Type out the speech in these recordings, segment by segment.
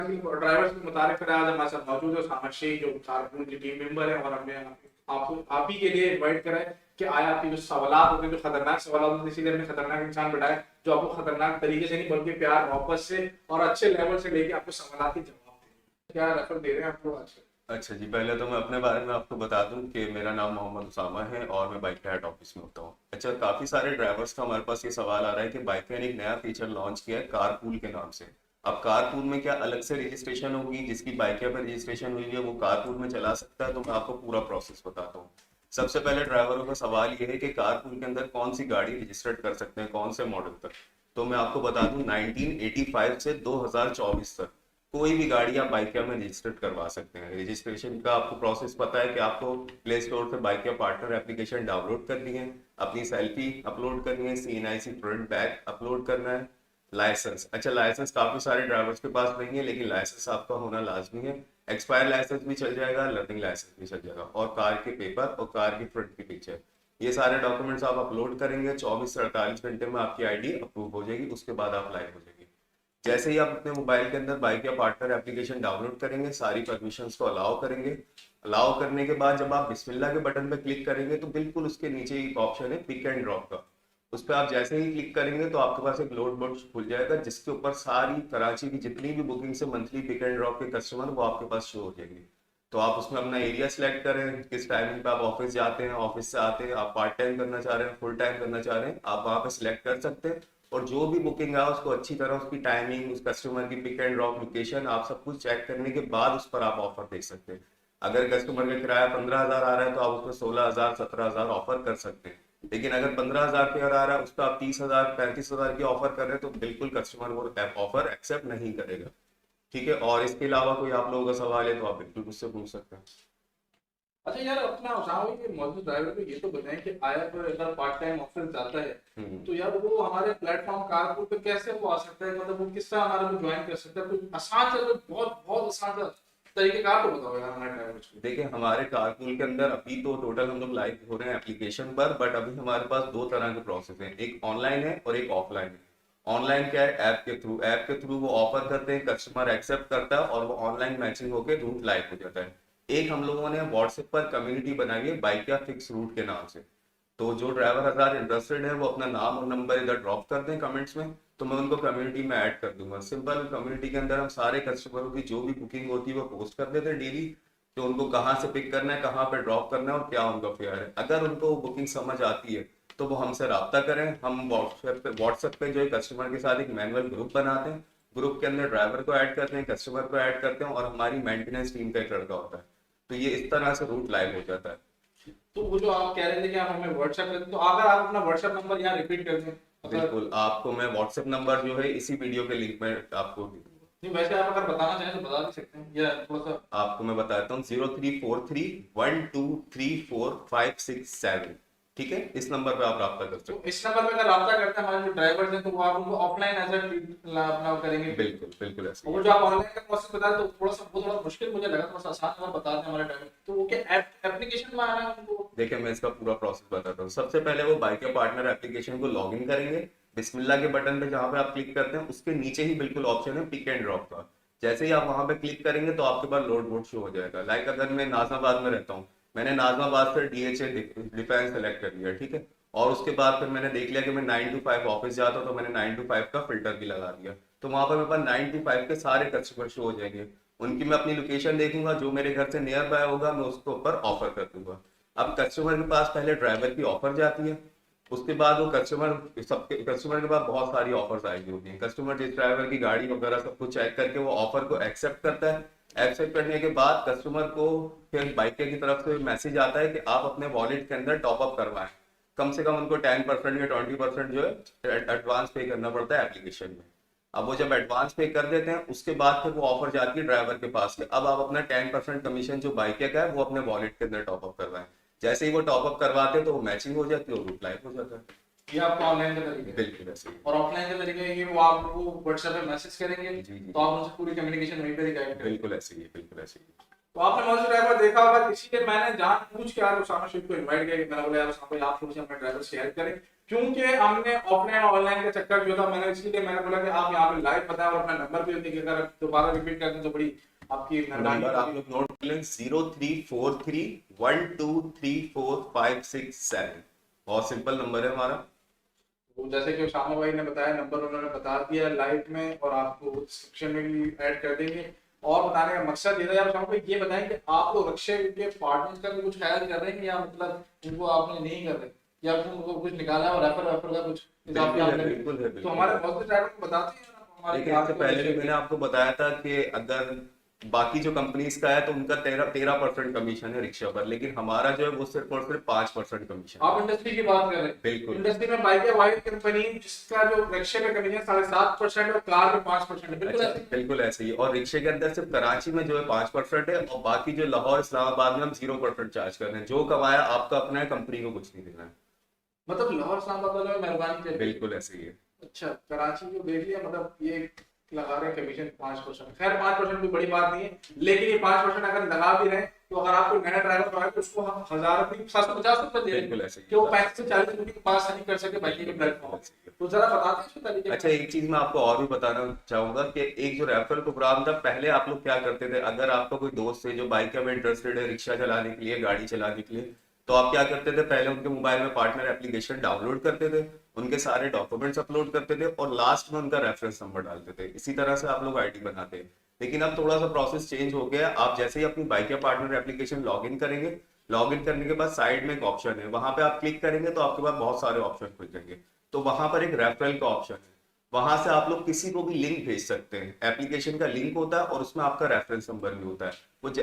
Drivers के मुतारिफ फिर आज हमारे साथ मौजूद है उसामा शेख, जो कारकुन की टीम मेंबर है, और हमने आपको आप ही के लिए इनवाइट करा है कि आया आपकी जो सवालात होते हैं, जो खतरनाक सवाल होते हैं, इसीलिए हमने खतरनाक इंसान बैठाया जो आपको खतरनाक तरीके से नहीं बल्कि प्यार मोहब्बत से और अच्छे लेवल से लेके आपको सवालात के जवाब देंगे। क्या रेफर दे रहे हैं आप लोग आज? अच्छा जी, पहले तो मैं अपने बारे में आपको बता दूं कि मेरा नाम मोहम्मद उसामा है और मैं बाइक हेड ऑफिस में होता हूँ। अच्छा, काफ़ी सारे ड्राइवर्स का हमारे पास ये सवाल आ रहा है कि बाइक ने एक नया फीचर लॉन्च किया है कारपूल के नाम से। अब कारपूल में क्या अलग से रजिस्ट्रेशन होगी? जिसकी बाइक पर रजिस्ट्रेशन हुई है वो कारपूल में चला सकता है? तो मैं आपको पूरा प्रोसेस बताता हूँ। सबसे पहले ड्राइवरों का सवाल ये है कि कारपूल के अंदर कौन सी गाड़ी रजिस्टर्ड कर सकते हैं, कौन से मॉडल तक। तो मैं आपको बता दूं 1985 से 2024 तक कोई भी गाड़ी आप बाइकिया में रजिस्टर्ड करवा सकते हैं। रजिस्ट्रेशन का आपको प्रोसेस पता है कि आपको प्ले स्टोर से बाइकिया पार्टनर एप्लीकेशन डाउनलोड करनी है, अपनी सेल्फी अपलोड करनी है, CNIC फ्रंट बैक अपलोड करना है, लाइसेंस। अच्छा, लाइसेंस काफी सारे ड्राइवर्स के पास नहीं है, लेकिन लाइसेंस आपका होना लाजमी है। एक्सपायर लाइसेंस भी चल जाएगा, लर्निंग लाइसेंस भी चल जाएगा, और कार के पेपर और कार की फ्रंट की पिक्चर, ये सारे डॉक्यूमेंट्स आप अपलोड करेंगे। 24 से 48 घंटे में आपकी आईडी अप्रूव हो जाएगी, उसके बाद आप लाइव हो जाएगी। जैसे ही आप अपने मोबाइल के अंदर बाइक या पार्टनर एप्लीकेशन डाउनलोड करेंगे, सारी परमिशंस को अलाउ करेंगे। अलाउ करने के बाद जब आप बिस्मिल्लाह के बटन पर क्लिक करेंगे तो बिल्कुल उसके नीचे एक ऑप्शन है पिक एंड ड्रॉप का। उस पर आप जैसे ही क्लिक करेंगे तो आपके पास एक लोड बोर्ड खुल जाएगा, जिसके ऊपर सारी कराची की जितनी भी बुकिंग से मंथली पिक एंड ड्रॉप के कस्टमर वो आपके पास शो हो जाएंगे। तो आप उसमें अपना एरिया सेलेक्ट करें, किस टाइमिंग पे आप ऑफिस जाते हैं, ऑफिस से आते हैं, आप पार्ट टाइम करना चाह रहे हैं, फुल टाइम करना चाह रहे हैं, आप वहाँ पे सिलेक्ट कर सकते हैं। और जो भी बुकिंग है उसको अच्छी तरह उसकी टाइमिंग, उस कस्टमर की पिक एंड ड्रॉप लोकेशन, आप सब कुछ चेक करने के बाद उस पर आप ऑफर दे सकते हैं। अगर कस्टमर का किराया 15,000 आ रहा है तो आप उसमें 16,000 17,000 ऑफर कर सकते हैं। लेकिन अगर 15,000 फेयर आ रहा है उस पर आप 30,000 35,000 की ऑफर कर रहे हैं तो बिल्कुल कस्टमर वो ऑफर एक्सेप्ट नहीं करेगा। ठीक है, और इसके अलावा कोई आप लोगों का सवाल है तो आप बिल्कुल मुझसे पूछ सकते हैं। अच्छा यार, अपना उसामा भाई के मौजूद ड्राइवर को ये तो बताएं कि आया पर अगर पार्ट टाइम ऑफिस जाता है हम्म। तो यार वो हमारे प्लेटफॉर्म कारपुल पे कैसे वो आ सकता है, मतलब वो किस तरह हमारे को ज्वाइन कर सकता है? कोई आसान सा, बहुत बहुत आसान सा तरीकेकार तो बताओ यार हमारे ड्राइवर को। देखिए, हमारे कारपूल के अंदर अभी तो टोटल हम लोग लाइव हो रहे हैं एप्लीकेशन पर, बट अभी हमारे पास दो तरह के प्रोसेस हैं, एक ऑनलाइन है और एक ऑफलाइन है। ऑनलाइन क्या है? ऐप के थ्रू वो ऑफर करते हैं, कस्टमर एक्सेप्ट करता है और वो ऑनलाइन मैचिंग होकर रूट लाइव हो जाता है। एक हम लोगों ने व्हाट्सएप पर कम्युनिटी बनाई है बाइक या फिक्स रूट के नाम से। तो जो ड्राइवर हजार इंटरेस्टेड है वो अपना नाम और नंबर इधर ड्रॉप कर दें कमेंट्स में, तो मैं उनको कम्युनिटी में ऐड कर दूंगा। सिंपल, कम्युनिटी के अंदर हम सारे कस्टमरों की जो भी बुकिंग होती है वो पोस्ट कर देते हैं डेली, तो उनको कहाँ से पिक करना है, कहाँ पे ड्रॉप करना है और क्या उनका फेयर है। अगर उनको बुकिंग समझ आती है तो वो हमसे रब्ता करें। हम व्हाट्सएप पे जो है कस्टमर के साथ एक मैनुअल ग्रुप बनाते हैं। ग्रुप के अंदर ड्राइवर को ऐड करते हैं, कस्टमर को ऐड करते हैं और हमारी मेंटेनेंस टीम का एक लड़का होता है। तो ये इस तरह से रूट लाइव हो जाता है। तो वो जो आप कह रहे थे कि आप हमें व्हाट्सएप कर दें, तो अगर आप अपना व्हाट्सएप नंबर यहाँ रिपीट कर दें अगर। बिल्कुल, आपको मैं व्हाट्सएप नंबर जो है इसी वीडियो के लिंक में आपको दे दूंगा। नहीं, वैसे आप अगर बताना चाहें तो बता भी सकते हैं या थोड़ा सा। आपको मैं बताता हूँ 0343123456 7। ठीक है, इस नंबर पे आप रब्ता कर तो सकते इस नंबर पे अगर रब्ता करते हैं हमारे जो ड्राइवर्स हैं तो वो आप उनको ऑफलाइन एज अपना करेंगे हैं। ट्रीट। बिल्कुल बिल्कुल ऐसे और ही वो है। जो आप ऑनलाइन का प्रोसेस बता रहे तो थोड़ा मुश्किल मुझे लगा, थोड़ा सा आसान अगर बता दें हमारे ड्राइवर, तो वो क्या एप्लीकेशन में आना है उनको? देखिए, मैं इसका पूरा प्रोसेस बताता हूँ। सबसे पहले वो बाइक पार्टनर एप्लीकेशन को लॉग इन करेंगे। बिस्मिल्लाह के बटन पे जहाँ पे आप क्लिक करते हैं उसके नीचे ही बिल्कुल ऑप्शन है पिक एंड ड्रॉप का। जैसे ही आप वहां पे क्लिक करेंगे तो आपके पास लोड बोर्ड शो हो जाएगा। लाइक अगर मैं नाजमाबाद में रहता हूँ, मैंने नाजमाबाद से DHA डिफेंस सेलेक्ट कर लिया, ठीक है। और उसके बाद फिर मैंने देख लिया कि मैं 9 to 5 ऑफिस जाता हूँ, तो मैंने 9 to 5 का फिल्टर भी लगा दिया। तो वहां पर मेरे पास 9 to 5 के सारे कस्टमर शो हो जाएंगे। उनकी मैं अपनी लोकेशन देखूंगा, जो मेरे घर से नियर बाय होगा मैं उसके ऊपर ऑफर कर दूंगा। अब कस्टमर के पास पहले ड्राइवर की ऑफर जाती है, उसके बाद वो कस्टमर के पास बहुत सारी ऑफर्स आई होती हैं। कस्टमर जिस ड्राइवर की गाड़ी वगैरह सब कुछ चेक करके वो ऑफर को एक्सेप्ट करता है। एक्सेप्ट करने के बाद कस्टमर को फिर बाइकर की तरफ से मैसेज आता है कि आप अपने वॉलेट के अंदर टॉप अप करवाएं। कम से कम उनको 10% या 20% जो है एडवांस पे करना पड़ता है एप्लीकेशन में। अब वो जब एडवांस पे कर देते हैं उसके बाद फिर वो ऑफर जाती है ड्राइवर के पास कि अब आप अपना 10% कमीशन जो बाइक का है वो अपने वॉलेट के अंदर टॉप अप करवाएं। जैसे ही वो टॉप अप करवाते हैं तो वो मैचिंग हो जाती है और रूट लाइव हो जाता है। ये आपका ऑनलाइन का तरीका है। बिल्कुल ऐसे ही। और ऑफलाइन का तरीका है कि वो आपको व्हाट्सएप पे मैसेज करेंगे जी जी, तो आप उनसे पूरी कम्युनिकेशन वहीं पर ही गाइड करेंगे। बिल्कुल ऐसे ही है, बिल्कुल ऐसे ही है। तो आपने मौजूद ड्राइवर देखा होगा, इसीलिए मैंने जान पूछ के यार उसामा शेख को इनवाइट किया कि मैंने बोला यार उसामा भाई आप थोड़ी सी अपने ड्राइवर से हेल्प करें क्योंकि हमने ऑफलाइन और ऑनलाइन का चक्कर जो था, मैंने इसलिए मैंने बोला कि आप यहाँ पे लाइव बताएं और अपना नंबर भी देखिए, अगर दोबारा रिपीट कर दें तो बड़ी आपकी मेहरबानी नंबर आप होगी। लोग नोट कर लें, 0343123456 बहुत सिंपल नंबर है हमारा। वो जैसे कि उसामा भाई ने बताया, नंबर उन्होंने बता दिया लाइव में, और आपको डिस्क्रिप्शन में भी ऐड कर देंगे। और बताने का मकसद ये था यार उसामा भाई, ये बताएं कि आप लोग रक्षे के पार्टनर्स का भी कुछ ख्याल कर रहे हैं, या मतलब उनको आपने नहीं कर रहे, या उनको कुछ निकाला है और रेफर रेफर का कुछ इजाफी बिल्कुल है, आपने बिल्कुल है, तो बिल्कुल हमारे है। बहुत से ड्राइवर को बताते हैं यार, आप हमारे लेकिन यार इससे को पहले भी रक्षे मैंने आपको बताया था कि अगर बाकी जो कंपनीज का है तो उनका 13% कमीशन है रिक्शा पर, लेकिन हमारा जो है वो सिर्फ और सिर्फ 5% कमीशन आप है। इंडस्ट्री की बात कर रहे हैं। बिल्कुल इंडस्ट्री में बाइक है वाइड कंपनी जिसका जो रिक्शे में कमीशन 7.5% और कार में 5% है, बिल्कुल अच्छा, ऐसे ही। बिल्कुल ऐसे ही। और रिक्शे के अंदर सिर्फ कराची में जो है 5% है, और बाकी जो लाहौर इस्लामाबाद में हम 0% चार्ज कर रहे हैं। जो कमाया आपका अपना है, कंपनी को कुछ नहीं देना है। मतलब लाहौर इस्लामाबाद वालों में मेहरबानी चाहिए। बिल्कुल ऐसे ही है। अच्छा, कराची को देख लिया, मतलब ये लगा रहे हैं कमीशन 5%। खैर 5% भी बड़ी बात नहीं है, लेकिन ये 5% अगर लगा भी रहे तो अगर आपको नया ड्राइवर आए तो उसको हम 1,750 रुपए दे बिल्कुल देंगे ऐसे ही कि वो है। 35 से 40 रुपए के पास नहीं कर सके बाइक के बिल्कुल प्लेटफॉर्म। ऐसे ही है। तो जरा बताते हैं इसके तरीके अच्छा, में। एक चीज मैं आपको और भी बताना चाहूंगा कि एक जो रेफरल प्रोग्राम था, पहले आप लोग क्या करते थे, अगर आपका कोई दोस्त है जो बाइक में इंटरेस्टेड है रिक्शा चलाने के लिए, गाड़ी चलाने के लिए, तो आप क्या करते थे, पहले उनके मोबाइल में पार्टनर एप्लीकेशन डाउनलोड करते थे, उनके सारे डॉक्यूमेंट्स अपलोड करते थे और लास्ट में उनका रेफरेंस नंबर डालते थे। इसी तरह से आप लोग आईडी बनाते हैं। लेकिन अब थोड़ा सा प्रोसेस चेंज हो गया। आप जैसे ही अपनी बाइक या पार्टनर एप्लीकेशन लॉग इन करेंगे, लॉग इन करने के बाद साइड में एक ऑप्शन है, वहां पे आप क्लिक करेंगे तो आपके पास बहुत सारे ऑप्शन खुल जाएंगे। तो वहां पर एक रेफरल का ऑप्शन है, वहां से आप लोग किसी को भी लिंक भेज सकते हैं। एप्लीकेशन का लिंक होता है और उसमें आपका रेफरेंस नंबर भी होता है।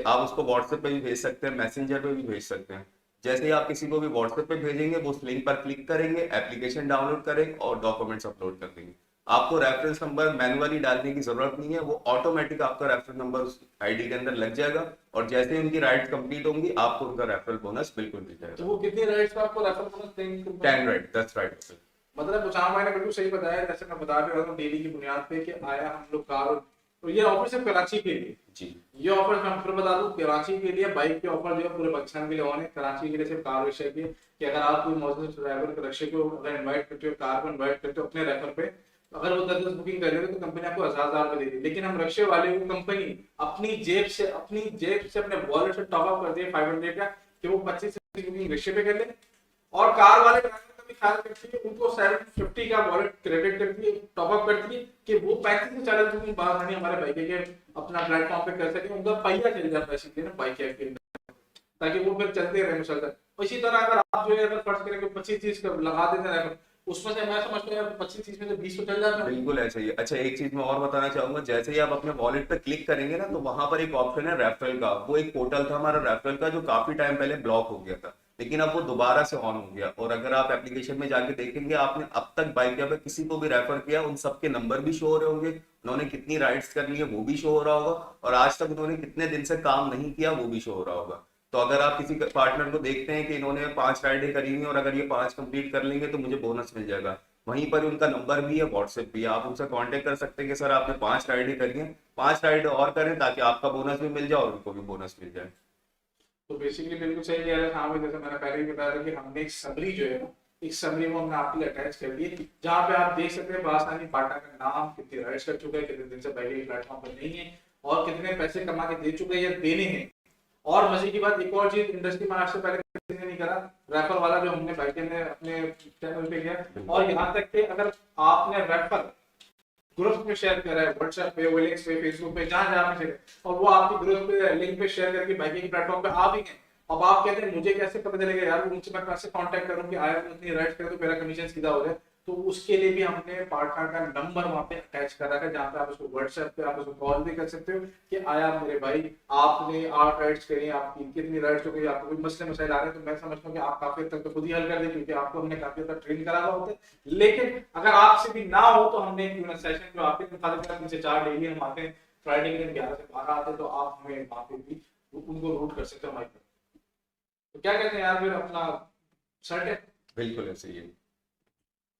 आप उसको व्हाट्सएप पे भी भेज सकते हैं, मैसेंजर पे भी भेज सकते हैं। जैसे ही आप किसी को भी व्हाट्सएप पे भेजेंगे, वो उस लिंक पर क्लिक करेंगे, एप्लीकेशन डाउनलोड करेंगे और डॉक्यूमेंट्स अपलोड कर देंगे। आपको रेफरेंस नंबर मैनुअली डालने की जरूरत नहीं है, वो ऑटोमेटिक आपका रेफरेंस नंबर उस आईडी के अंदर लग जाएगा। और जैसे ही उनकी राइट कंप्लीट होंगी, आपको उनका रेफरल बोनस बिल्कुल मिल तो जाएगा। वो कितनी राइड्स पे आपको रेफर बोनस देंगे? 10 राइट, 10 राइट। मतलब उसामा भाई ने बिल्कुल सही बताया, जैसे मैं बता भी रहा हूँ डेली की बुनियाद पे कि आया हम लोग कार, तो ये ऑफर सिर्फ कराची के लिए। जी। ये ऑफर मैं फिर बता दूं, कराची के लिए बाइक के ऑफर जो है पूरे पाकिस्तान के लिए ऑन है। कराची के लिए सिर्फ कार विषय के, कि अगर आप कोई मौजूद ड्राइवर के रक्षे को अगर इनवाइट करते हो, कार को इनवाइट करते हो अपने रेफर पे, तो अगर वो 10 बुकिंग कर रहे हो तो कंपनी आपको 1,000 रुपए देगी। लेकिन हम रक्षे वाले को कंपनी अपनी जेब से अपने वॉलेट से टॉप अप कर दिए 500 का, कि वो 25 से बुकिंग रक्षे पे कर ले। और कार वाले ड्राइवर का भी ख्याल करती है, उनको 750 का वॉलेट क्रेडिट करती है, टॉप अप करती है, कि वो 35 से 40 रुपए बाहर नहीं हमारे बाइक के अपना प्लेटफॉर्म पे कर सके, उनका पहिया चल जाता है सीधे ना बाइक के अंदर, ताकि वो फिर चलते रहे मुसलसल। इसी तरह अगर आप जो है अगर फर्ज करें कि 25-30 का लगा देते हैं, उसमें से मैं समझता हूँ यार 25-30 में से 20 तो चल जाता है। बिल्कुल ऐसा ही है। अच्छा, एक चीज मैं और बताना चाहूंगा, जैसे ही आप अपने वॉलेट पे क्लिक करेंगे ना, तो वहां पर एक ऑप्शन है रेफरल का। वो एक पोर्टल था हमारा रेफरल का, जो काफी टाइम पहले ब्लॉक हो गया था, लेकिन अब वो दोबारा से ऑन हो गया। और अगर आप एप्लीकेशन में जाके देखेंगे, आपने अब तक बाइक पे किसी को भी रेफर किया, उन सबके नंबर भी शो हो रहे होंगे, उन्होंने कितनी राइड्स करनी है वो भी शो हो रहा होगा, और आज तक उन्होंने कितने दिन से काम नहीं किया वो भी शो हो रहा होगा। तो अगर आप किसी पार्टनर को देखते हैं कि इन्होंने 5 राइडें करी हुई हैं और अगर ये 5 कंप्लीट कर लेंगे तो मुझे बोनस मिल जाएगा, वहीं पर उनका नंबर भी है, व्हाट्सएप भी है, आप उनसे कांटेक्ट कर सकते हैं कि सर आपने 5 राइडें करी हैं, 5 राइडें और करें ताकि आपका बोनस भी मिल जाए और उनको भी बोनस मिल जाए। तो बेसिकली बिल्कुल सही कह रहे हैं हाँ भाई, जैसे मैंने पहले ही बताया था कि हमने एक समरी जो है ना, एक समरी वो हमने आपके लिए अटैच कर दी है, जहाँ पे आप देख सकते हैं बासानी पार्टनर का नाम, कितनी राइड्स कर चुका है, कितने दिन से पहले प्लेटफॉर्म पर नहीं है, और कितने पैसे कमा के दे चुके हैं या देने हैं। और मजे की बात, एक और चीज इंडस्ट्री में आज से पहले किसी ने नहीं करा, रेफर वाला जो हमने बाइक ने अपने चैनल पे किया। और यहाँ तक कि अगर आपने रेफर ग्रुप में शेयर करा है, व्हाट्सएप पे, ओएलएक्स पे, फेसबुक पे, जहां जहां पे शेयर, और वो आपकी ग्रुप पे लिंक पे शेयर करके बाइकिंग प्लेटफॉर्म पे आ भी गए, अब आप कहते हैं मुझे कैसे पता चलेगा यार, उनसे मैं कैसे कांटेक्ट करूं कि आया उतनी राइड्स करे तो मेरा कमीशन सीधा हो जाए। तो उसके लिए भी हमने पार्टनर का नंबर वहां पे अटैच करा है, जहां पे आप उसको व्हाट्सएप पे आप उसको कॉल भी कर सकते हो कि आया मेरे भाई आपने 8 राइड्स करी, आपकी कितनी राइड्स हो गई, आपको कोई मसले मसाइल आ रहे हैं, तो मैं समझता हूँ कि आप काफी हद तक तो खुद ही हल कर दें, क्योंकि आपको हमने काफी हद तक ट्रेन करा हुआ होता है। लेकिन अगर आपसे भी ना हो तो हमने एक सेशन जो आपके मुताबिक 3 से 4 डेली हम आते हैं, फ्राइडे के दिन 11 से 12 आते हैं, तो आप हमें वहां पे भी उनको रूट कर सकते हो हमारी तरफ। तो क्या कहते हैं यार, फिर अपना सेट है? बिल्कुल ऐसे ही है।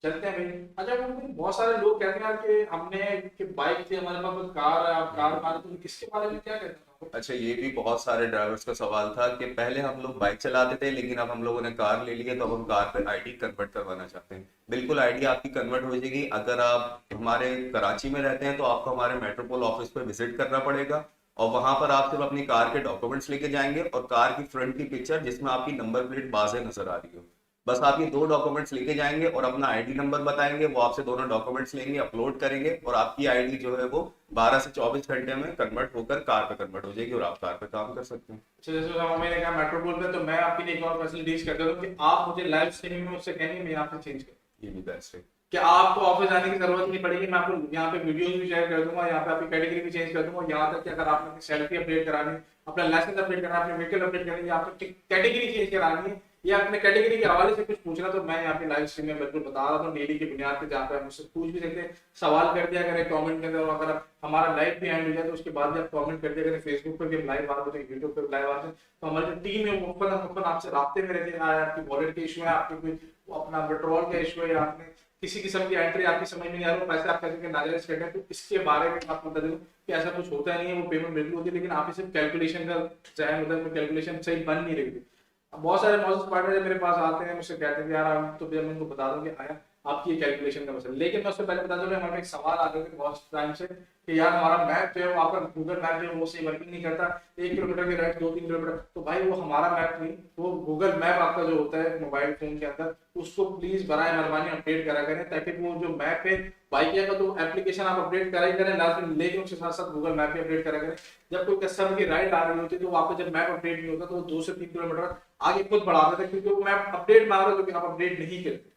चलते हैं भाई। अच्छा वो बहुत सारे लोग कहते हैं यार कि हमने कि बाइक थी हमारे पास, कोई कार है, आप कार मारे, तो इसके बारे में क्या कहते हो? अच्छा, ये भी बहुत सारे ड्राइवर्स का सवाल था कि पहले हम लोग बाइक चलाते थे लेकिन अब हम लोगों ने कार ले ली है, तो अब हम कार पे आईडी कन्वर्ट करवाना चाहते हैं। बिल्कुल, आईडी आपकी कन्वर्ट हो जाएगी। अगर आप हमारे कराची में रहते हैं तो आपको हमारे मेट्रोपोल ऑफिस पे विजिट करना पड़ेगा, और वहां पर आप सिर्फ अपनी कार के डॉक्यूमेंट्स लेके जाएंगे और कार की फ्रंट की पिक्चर जिसमें आपकी नंबर प्लेट वाज़ेह नजर आ रही हो। बस आप ये दो डॉक्यूमेंट्स लेके जाएंगे और अपना आईडी नंबर बताएंगे, वो आपसे दोनों डॉक्यूमेंट्स लेंगे, अपलोड करेंगे, और आपकी आईडी जो है वो 12 से 24 घंटे में कन्वर्ट होकर कार पे कन्वर्ट हो जाएगी और आप कार पे काम कर सकते हैं। अच्छा जैसे हम मैंने कहा मेट्रोपोल पे, तो मैं आपके लिए एक और फैसिलिटीज कर देता हूँ कि आप मुझे लाइव स्ट्रीमिंग में उससे कहेंगे, मैं यहाँ पे चेंज कर, ये भी बेस्ट है। कि आपको ऑफिस आने की जरूरत नहीं पड़ेगी। मैं आपको यहाँ पे वीडियोस भी शेयर कर दूंगा, यहाँ पे आपकी कैटेगरी भी चेंज कर दूंगा। यहाँ तक कि अगर आपने अपनी सेल्फी अपडेट करानी है, अपना लाइसेंस अपडेट करना है, अपनी व्हीकल अपडेट करनी है, आपको कैटेगरी चेंज करानी है या अपने कैटेगरी के हवाले से कुछ पूछना, तो मैं यहाँ पे लाइव स्ट्रीम में बिल्कुल बता रहा हूँ डेली की बुनियाद पे, जहाँ पे आप मुझसे पूछ भी सकते हैं, सवाल कर दिया करें कमेंट के अंदर। और अगर हमारा लाइव भी एंड हो जाए तो उसके बाद भी आप कमेंट कर दिया करें। फेसबुक पर भी हम लाइव आते हैं, यूट्यूब पर लाइव आते हैं, तो हमारी जो टीम है वो मुफ्त आपसे राब्ते में रहती है। आपकी वॉलेट के इशू है, आपकी कोई अपना पेट्रोल का इशू है, या आपने किसी किस्म की एंट्री आपकी समझ में नहीं आ रही, पैसे आप कैसे नाजायज कर रहे हैं, तो इसके बारे में आपको बता दूं कि ऐसा कुछ होता नहीं है। वो पेमेंट बिल्कुल होती है, लेकिन आप सिर्फ कैलकुलेशन का जहन होता है, कैलकुलेशन सही बन नहीं रही। अब बहुत सारे मौजूद पार्टनर मेरे पास आते हैं, मुझसे कहते हैं यार हम तो जब मैं उनको बता दूं कि आया आपकी ये कैलकुलेशन का मसला, लेकिन मैं उससे पहले बता दूं हमारे एक सवाल आ गया बहुत टाइम से कि यार हमारा मैप जो है वो आपका गूगल मैप जो है वो सही वर्किंग नहीं करता, 1 किलोमीटर के राइट 2-3 किलोमीटर। तो भाई वो हमारा मैप नहीं, वो गूगल मैप आपका जो होता है मोबाइल फोन के अंदर, उसको प्लीज बराए मेहरबानी अपडेट करा करें, ताकि वो जो मैप है बाइक का तो एप्लीकेशन आप अपडेट करा ही करें लाजमी, लेकिन उसके साथ साथ गूगल मैप भी अपडेट करा करें। जब कोई कस्टमर की राइड आ रही होती है तो वहाँ पे जब मैप अपडेट नहीं होता तो वो 2 से 3 किलोमीटर आगे खुद बढ़ा देते हैं, क्योंकि वो मैप अपडेट मांग रहे हो, क्योंकि आप अपडेट नहीं करते।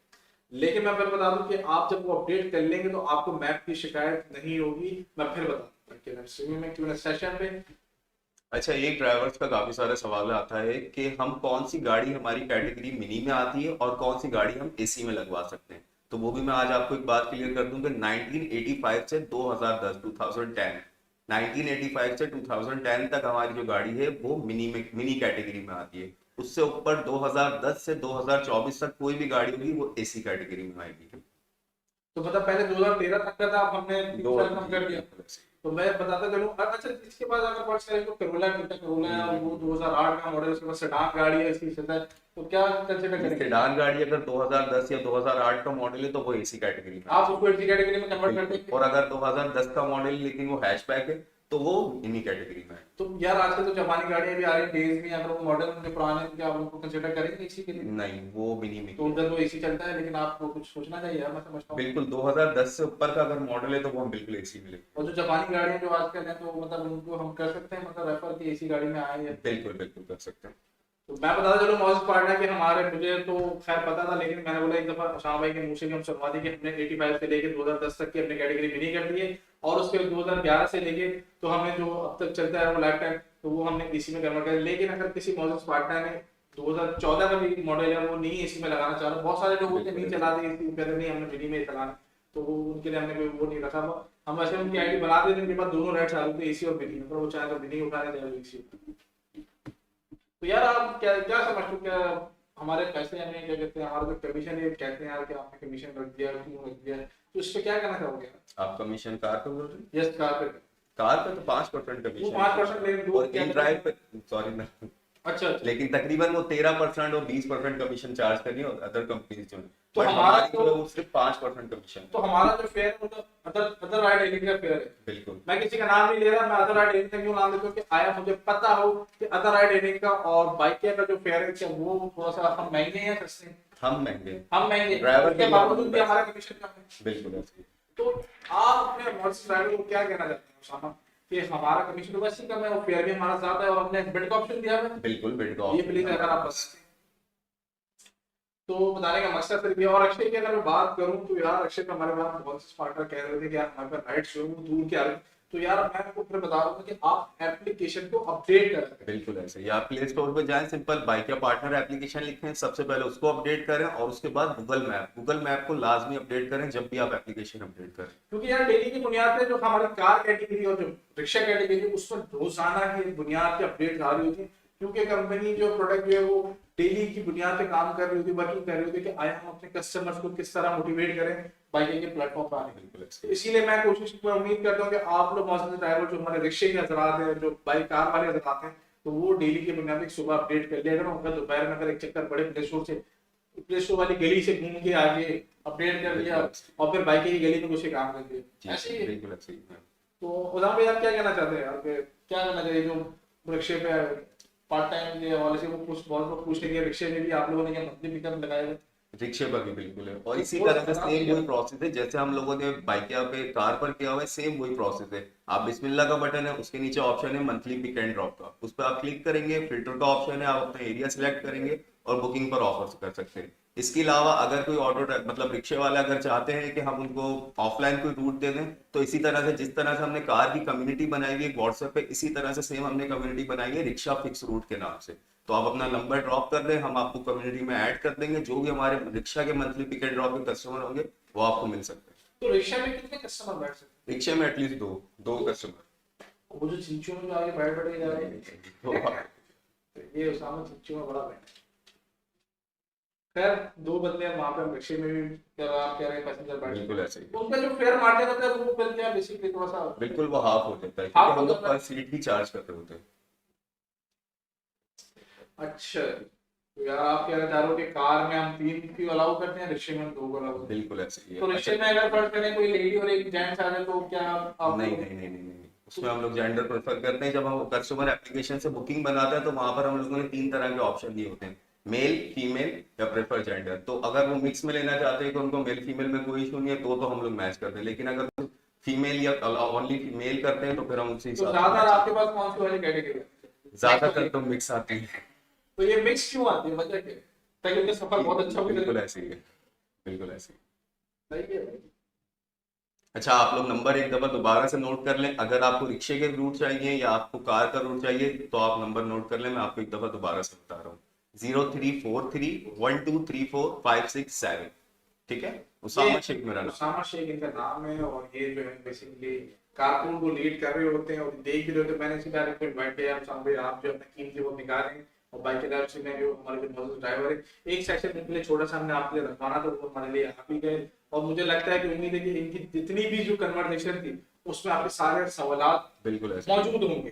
लेकिन मैं फिर बता दूं कि आप जब वो अपडेट कर लेंगे तो आपको मैप की शिकायत नहीं होगी। मैं फिर बता दूं में क्यों सेशन पे। अच्छा, एक ड्राइवर्स का काफी सारा सवाल आता है कि हम कौन सी गाड़ी हमारी कैटेगरी मिनी में आती है और कौन सी गाड़ी हम एसी में लगवा सकते हैं। तो वो भी मैं आज आपको एक बात क्लियर कर दूं कि 1985 से 2010 2010 1985 से 2010 तक हमारी जो गाड़ी है वो मिनी कैटेगरी में आती है। उससे ऊपर 2010 से 2024 तक कोई भी गाड़ी होगी वो एसी कैटेगरी में आएगी। तो मतलब पहले 2013 तक का था, अब हमने दो कम कर दिया। तो मैं बताता चलूं, अच्छा इसके बाद अगर बात करें तो करोला है, वो 2008 का मॉडल, उसके बाद सेडान गाड़ी है इसकी चलता है, तो क्या कंसीडर करेंगे? सेडान गाड़ी अगर 2010 या 2008 का मॉडल है तो वो एसी कैटेगरी में आप उसको एसी कैटेगरी में कन्वर्ट कर देंगे। और अगर 2010 का मॉडल लेकिन वो हैचबैक है तो वो मिनी कैटेगरी में है। तो यार आजकल तो जापानी गाड़ियां भी आ रही है, डेज में, अगर वो मॉडल जो पुराने हैं, क्या आप लोग को कंसीडर करेंगे इसी के लिए? नहीं, वो मिनी में। तो उधर तो एसी चलता है, लेकिन आपको कुछ सोचना चाहिए यार, मैं समझता हूँ। बिल्कुल, 2010 से ऊपर का अगर मॉडल है तो वो हम बिल्कुल एसी में लेंगे। और जो जापानी गाड़ियां जो आजकल हैं, तो मतलब उनको हम कर सकते हैं मतलब रेफर की एसी गाड़ी में आए हैं? बिल्कुल बिल्कुल कर सकते हैं। तो मैं बताता चलो मौजूद पार्टनर कि हमारे, मुझे तो खैर पता था, लेकिन मैंने बोला एक दफा शाह भाई के मुंह से भी हम सुनवा दी कि हमने 85 से लेके 2010 तक की अपनी कैटेगरी मिनी कर दी है, और उसके 2011 से लेके तो हमने जो अब तक चलता है वो लाइफ टाइम, तो वो हमने एसी में कन्वर्ट कर। लेकिन अगर किसी मौजूद पार्टनर ने 2014 का भी मॉडल है वो नहीं एसी में लगाना चाह रहा, बहुत सारे लोग होते नहीं चलाते एसी, कहते नहीं हमने मिनी में चलाना, तो वो उनके लिए हमने कोई वो नहीं रखा। हम वैसे उनकी आईडी बना देते हैं, उनके पास दोनों राइट चालू थे एसी और मिनी में, पर वो चाहे तो मिनी उठाने चाहे एसी। तो यार आप क्या क्या समझते हो, क्या हमारे पैसे यानी क्या कहते हैं, हमारा जो कमीशन है, कहते हैं यार कि आपने कमीशन रख दिया, क्यों रख दिया, तो इस पे क्या कहना चाहोगे? आप कमीशन कार पे बोल रहे हैं? यस, कार पे। कार पे तो 5% कमीशन, 5%, लेकिन और इन ड्राइव पे सॉरी ना, अच्छा लेकिन तकरीबन वो 13% और 20% कमीशन चार्ज करनी है अदर कंपनीज जो, तो बट हमारा हमारी जो है वो सिर्फ 5% कमीशन। तो हमारा जो फेयर मतलब अदर राइड एलिंग का फेयर है। बिल्कुल, मैं किसी का नाम नहीं ले रहा, मैं अदर राइड एलिंग का क्यों नाम लेता हूं कि आया मुझे पता हो कि अदर राइड एलिंग का और बाइक का जो फेयर है क्या वो थोड़ा सा हम महंगे हैं या सस्ते हैं? हम महंगे, हम महंगे, ड्राइवर के बावजूद भी हमारा कमीशन कम है। बिल्कुल ऐसे। तो आप अपने मॉडल ड्राइवर को क्या कहना चाहते हैं उसामा, कि हमारा कमीशन तो वैसे कम है और फेयर भी हमारा ज्यादा है, और हमने बिड का ऑप्शन दिया है? बिल्कुल बिड का ये प्लीज अगर आप बताते तो बताने का मकसद सिर्फ ये। और अक्षय की अगर मैं बात करूं तो यार अक्षय पे हमारे पास बहुत से पार्टनर कह रहे थे कि यार हमारे पास राइट्स जो वो दूर के आ रहे, तो यार मैं आपको फिर बता रहा हूं कि आप एप्लीकेशन को अपडेट करें। बिल्कुल ऐसे ही, आप प्ले स्टोर पर जाएं, सिंपल बाइक या पार्टनर एप्लीकेशन लिखें, सबसे पहले उसको अपडेट करें और उसके बाद गूगल मैप को लाजमी अपडेट करें जब भी आप एप्लीकेशन अपडेट करें। क्योंकि यार डेली की बुनियाद पे जो हमारी कार कैटेगरी और जो रिक्शा कैटेगरी उसमें रोजाना की बुनियाद की अपडेट आ रही होती है, क्योंकि कंपनी जो प्रोडक्ट जो है वो डेली की बुनियाद पे काम कर रही होती, वर्किंग कर रही होती कि आया हम अपने कस्टमर्स को किस तरह मोटिवेट करें बाइकिंग के प्लेटफॉर्म पर आने के लिए। तो इसीलिए मैं कोशिश मैं उम्मीद करता हूँ कि आप लोग मौजूद ड्राइवर जो हमारे रिक्शे के हजरात हैं, जो बाइक कार वाले हजरात हैं, तो वो डेली के बुनियाद पे सुबह अपडेट कर लिया करो। अगर दोपहर में अगर एक चक्कर पड़े प्ले स्टोर वाली गली से घूम के आगे अपडेट कर लिया और फिर बाइक की गली में कुछ काम कर दिया ऐसे ही। तो उदाम भाई आप क्या कहना चाहते हैं, आपके क्या करना चाहिए जो रिक्शे पे पार्ट टाइम के हवाले से वो कुछ बहुत लोग पूछ रहे हैं रिक्शे में भी आप लोगों ने क्या मंथली पिकअप लगाए हुए? रिक्शे पर भी बिल्कुल है, और इसी तरह का सेम वही प्रोसेस है जैसे हम लोगों ने बाइक पे कार पर किया हुआ है, सेम वही प्रोसेस है। आप बिस्मिल्लाह का बटन है, उसके नीचे ऑप्शन है मंथली पिक एंड ड्रॉप का, उस पर आप क्लिक करेंगे, फिल्टर का ऑप्शन है, आप अपना एरिया सिलेक्ट करेंगे और बुकिंग पर ऑफर कर सकते हैं। इसके अलावा अगर कोई ऑटो मतलब रिक्शे वाला अगर चाहते हैं कि हम उनको ऑफलाइन कोई रूट दे दें, तो इसी तरह से जिस तरह से हमने कार की कम्युनिटी बनाई हुई है व्हाट्सएप पे, इसी तरह से सेम हमने कम्युनिटी बनाई है रिक्शा फिक्स रूट के नाम से। तो आप अपना नंबर ड्रॉप कर दें, हम आपको कम्युनिटी में ऐड कर देंगे, जो भी हमारे रिक्शा के मंथली पिक एंड ड्रॉप के कस्टमर होंगे वो आपको मिल सकते हैं। तो रिक्शा में कितने कस्टमर बैठ सकते हैं? रिक्शे में एटलीस्ट दो कस्टमर। वो जो चिंचू में जो आगे बैठ बैठे जा रहे हैं तो ये उसामा चिंचू में बड़ा बैठ। खैर दो बंदे हैं वहां पे, रिक्शे में भी आप कह रहे हैं पैसेंजर बैठ, बिल्कुल ऐसे ही। उनका जो फेयर मार्जिन होता है वो बिल क्या बेसिकली थोड़ा सा बिल्कुल वो हाफ हो जाता है, हाफ क्योंकि हम हो लोग जाता है। पर सीट ही चार्ज करते होते हैं। अच्छा, तो यार आप कहना चाह रहे हो कि कार में हम 3 की अलाउ करते हैं, रिक्शे में 2 को अलाउ करते हैं? बिल्कुल ऐसे ही है। तो रिक्शे में अगर फर्ज करें कोई लेडी और एक जेंट्स आ जाए तो क्या आप नहीं, उसमें हम लोग जेंडर प्रेफर करते हैं। जब हम कस्टमर एप्लीकेशन से बुकिंग बनाता है तो वहां पर हम लोगों ने 3 तरह के ऑप्शन दिए होते हैं, मेल, फीमेल या प्रेफर जेंडर। तो अगर वो मिक्स में लेना चाहते हैं तो उनको मेल फीमेल में कोई इशू नहीं है, तो हम लोग मैच करते हैं। लेकिन अगर फीमेल या ओनली मेल करते हैं तो फिर हम उसी तो हिसाब ज्यादा से। आपके पास कौन सी वाली कैटेगरी है? ज्यादातर तो मिक्स आती है। तो ये मिक्स क्यों आती है, वजह क्या है? ताकि उनका सफर बहुत अच्छा हो। बिल्कुल ऐसे ही है, बिल्कुल ऐसे ही। सही है भाई। अच्छा, आप लोग नंबर एक दफा दोबारा से नोट कर लें। अगर आपको रिक्शे के रूट चाहिए या आपको कार का रूट चाहिए तो आप नंबर नोट कर लें, मैं आपको एक दफा दोबारा से बता रहा हूँ। 0343123456 ठीक है। उसामा शेख मेरा नाम। उसामा शेख इनका नाम है, और ये जो है बेसिकली कारपूल को लीड कर रहे होते हैं और देख भी रहे होते हैं। मैंने इसी डायरेक्ट को इनवाइट किया, उसामा भाई आप जो अपना कीमती वक्त निकालें और बाइक के ड्राइवर में जो हमारे जो मौजूद ड्राइवर है, एक सेशन इनके लिए छोटा सा हमने आपके लिए रखवाना तो वो हमारे लिए आप ही गए। और मुझे लगता है कि उम्मीद है कि इनकी जितनी भी जो कन्वर्सेशन थी उसमें आपके सारे सवालात बिल्कुल ऐसे मौजूद होंगे,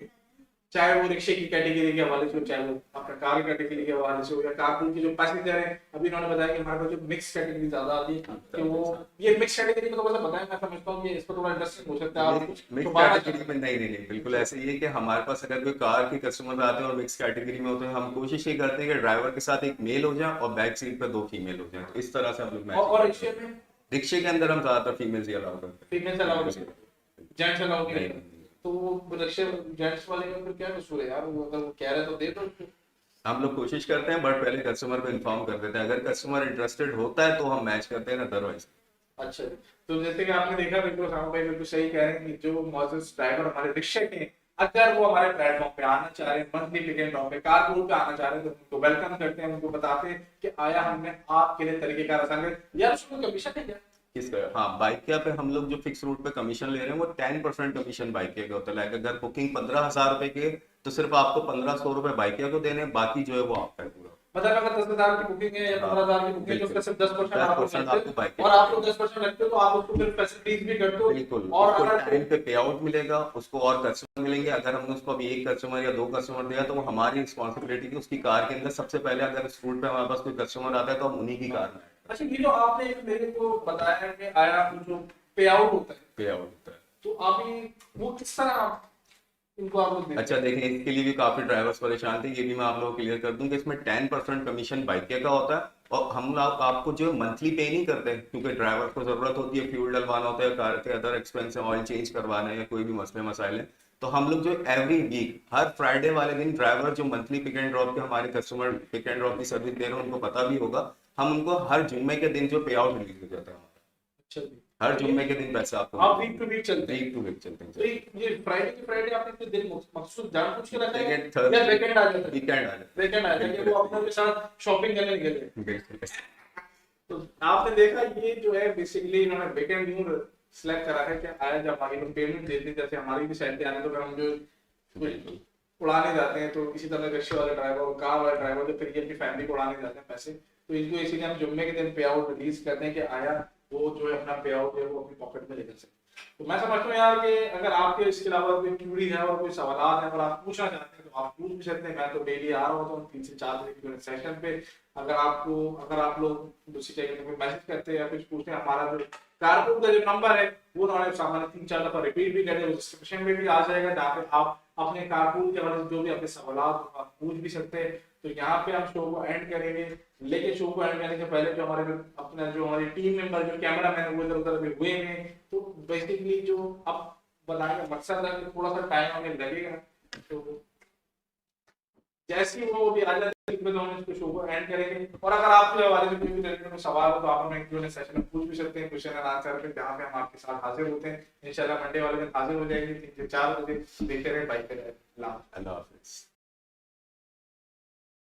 चाहे वो रिक्शे की कैटेगरी के हवाले से हो, चाहे वो अपना कार कैटेगरी के हवाले से हो, या कारपूल की जो पैसेंजर है। अभी उन्होंने बताया कि हमारे पास जो मिक्स कैटेगरी ज्यादा आती है कि वो ये मिक्स कैटेगरी में थोड़ा सा बताएं, मैं समझता हूँ कि इस पर थोड़ा इंटरेस्टिंग हो सकता है। आप कुछ मिक्स दोबारा कैटेगरी में नहीं, बिल्कुल ऐसे ही है कि हमारे पास अगर कोई कार के कस्टमर आते हैं और मिक्स कैटेगरी में होते हैं, हम कोशिश ये करते हैं कि ड्राइवर के साथ एक मेल हो जाए और बैक सीट पर 2 फीमेल हो जाए। तो इस तरह से हम लोग और मैच रिक्शे में रिक्शे के अंदर हम ज्यादातर फीमेल्स ही अलाउ करते हैं। फीमेल अलाउ नहीं, जेंट्स अलाउ नहीं नहीं, करते। तो वो रिक्शे जेंट्स वाले में फिर क्या कसूर है यार? वो अगर वो कह रहे तो दे दो। हम लोग कोशिश करते हैं, बट पहले कस्टमर को इन्फॉर्म कर देते हैं। अगर कस्टमर इंटरेस्टेड होता है तो हम मैच करते हैं, अदरवाइज। अच्छा, तो जैसे कि आपने देखा बिल्कुल सामू भाई बिल्कुल सही कह रहे हैं कि जो मौजूद ड्राइवर हमारे रिक्शे के हैं, अगर वो हमारे प्लेटफॉर्म पे आना चाह रहे हैं, मंथली पिक एंड ड्रॉप पे कारपूल पे आना चाह रहे हैं, तो उनको वेलकम करते हैं, उनको बताते हैं कि आया हमने आपके लिए तरीकेकार आसान कर। यार उसमें कमीशन है क्या? किसका? हाँ, बाइकिया पे हम लोग जो फिक्स रूट पे कमीशन ले रहे हैं वो 10% कमीशन बाइकिया का होता है। लाइक अगर बुकिंग 15,000 रुपए के तो सिर्फ आपको 1,500 रुपए बाइकिया को देने, बाकी जो है वो आपका है पूरा। मतलब अगर 10,000 की बुकिंग है या 15,000 की बुकिंग है तो उसका सिर्फ 10% आपको 10% मिलता आपको बाइक है, और आप लोग 10% रखते हो तो आप उसको फिर फैसिलिटीज भी करते हो। बिल्कुल, और उसको अगर टाइम पे पे आउट मिलेगा, उसको और कस्टमर मिलेंगे। अगर हमने उसको अभी 1 कस्टमर या 2 कस्टमर दिया तो वो हमारी रिस्पॉन्सिबिलिटी की उसकी कार के अंदर सबसे पहले अगर इस रूट पे हमारे पास कोई कस्टमर आता है तो हम उन्हीं की कार में अच्छा, ये जो आपने एक मेरे को बताया है कि आया जो पे आउट होता है, पे आउट होता है। तो अभी वो किस तरह इनको आप लोग देते हैं? अच्छा देखिए, इसके लिए भी काफी ड्राइवर्स परेशान थे, ये भी मैं आप लोगों को क्लियर कर दूं कि इसमें 10% कमीशन बाइकिया का होता है। और हम लोग आपको जो मंथली पे नहीं करते, क्योंकि ड्राइवर को जरूरत होती है, फ्यूल डलवाना होता है, कार के अदर एक्सपेंस है, ऑयल चेंज करवाना है या कोई भी मसले मसाइल है, तो हम लोग जो एवरी वीक हर फ्राइडे वाले दिन ड्राइवर जो मंथली पिक एंड ड्रॉप के हमारे कस्टमर पिक एंड ड्रॉप की सर्विस दे रहे हैं उनको पता भी होगा, हम उनको हर जुम्मे के दिन जो पे आउट रिलीज हो जाता है अच्छा जी, हर जुम्मे के दिन पैसा आपको आप वीक टू वीक चलते हैं? वीक टू वीक चलते हैं। तो ये फ्राइडे की फ्राइडे आपने इतने दिन मकसूद जानबूझ के रखा है Weekend, या Thursday, वीकेंड आ जाता है? वीकेंड आ जाता है। वीकेंड आ जाता है कि वो अपनों के साथ शॉपिंग करने निकल गए। बिल्कुल। तो आपने देखा ये जो है बेसिकली इन्होंने वीकेंड यूं सिलेक्ट करा है कि आया जब आगे लोग पेमेंट देते हैं, जैसे हमारी भी साइड पे आने तो हम जो बिल्कुल। उड़ाने जाते हैं, तो इसी तरह रिक्शे वाले ड्राइवर और कार वाले ड्राइवर जो फिर ये अपनी फैमिली को उड़ाने जाते हैं पैसे, तो इनको इसीलिए हम जुम्मे के दिन पे आउट रिलीज करते हैं कि आया वो जो है अपना पे आउट है वो अपनी पॉकेट में लेकर सके। तो मैं समझता हूँ यार कि अगर आपके इसके अलावा कोई क्यूरी है और कोई सवाल है और आप पूछना चाहते हैं तो आप पूछ भी सकते हैं। मैं तो डेली आ रहा होता हूँ 3 से 4 बजे के सेशन पे। अगर आप लोग दूसरी जगह पे मैसेज करते हैं या कुछ पूछते हैं, हमारा जो कारकुन का जो नंबर है वो उन्होंने सामान्य 3-4 दफा रिपीट भी करे, डिस्क्रिप्शन में भी आ जाएगा, जहाँ पे आप अपने कारकुन के हवाले से जो भी आपके सवाल आप पूछ भी सकते हैं। तो यहाँ पे हम शो को एंड करेंगे, लेकिन शो को एंड करने से पहले जो हमारी टीम मेंबर जो कैमरा मैन वो इधर उधर भी हुए हैं, तो बेसिकली जो अब बताने का मकसद है कि थोड़ा सा टाइम हमें लगेगा, तो जैसे ही वो भी आ जाए तो हम इसको शो को एंड करेंगे। और अगर आपके हवाले से कोई भी रिलेटेड सवाल हो तो आप हमें क्यूएनए सेशन में पूछ भी सकते हैं, क्वेश्चन एंड आंसर पे, जहाँ पे हम आपके साथ हाजिर होते हैं। इंशाल्लाह मंडे वाले दिन हाजिर हो जाएंगे 3 से 4 बजे। देखते रहे बाइक पे। अल्लाह हाफिज।